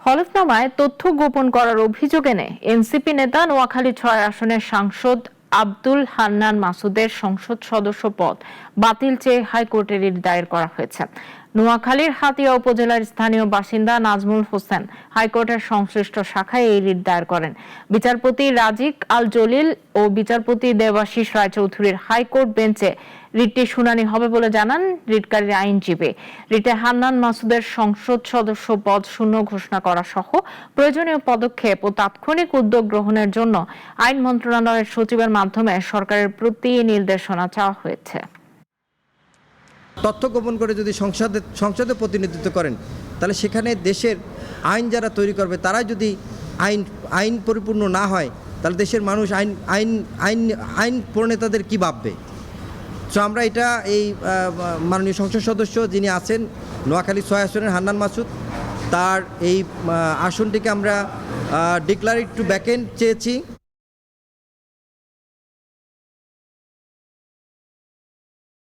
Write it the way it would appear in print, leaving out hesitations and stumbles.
হলফনামায় তথ্য গোপন করার অভিযোগ এনে এনসিপি নেতা নোয়াখালী ৬ আসনের সাংসদ আব্দুল হান্নান মাসুদের সংসদ সদস্য পদ বাতিল চেয়ে হাইকোর্টে রিট দায়ের করা হয়েছে। নোয়াখালীর হাতিয়া উপজেলার স্থানীয় বাসিন্দা নাজমুল হোসেন হাইকোর্টের সংশ্লিষ্ট শাখায় এই রিট দায়ের করেন। বিচারপতি রাজিক আল জলিল ও বিচারপতি দেবাশিস রায়চৌধুরীর হাইকোর্ট বেঞ্চে রিটটি শুনানি হবে বলে জানান রিটকারীর আইনজীবী। রিটে হান্নান মাসুদের সংসদ সদস্য পদ শূন্য ঘোষণা করা সহ প্রয়োজনীয় পদক্ষেপ ও তাৎক্ষণিক উদ্যোগ গ্রহণের জন্য আইন মন্ত্রণালয়ের সচিবের মাধ্যমে সরকারের প্রতি নির্দেশনা চাওয়া হয়েছে। তথ্য গোপন করে যদি সংসদে প্রতিনিধিত্ব করেন, তাহলে সেখানে দেশের আইন যারা তৈরি করবে তারা যদি আইন পরিপূর্ণ না হয়, তাহলে দেশের মানুষ আইন প্রণেতাদের কি ভাববে। তো আমরা এটা এই মাননীয় সংসদ সদস্য যিনি আছেন নোয়াখালী ৬ আসনের হান্নান মাসুদ, তার এই আসনটিকে আমরা ডিক্লারেট টু ভ্যাকেন্ট চেয়েছি।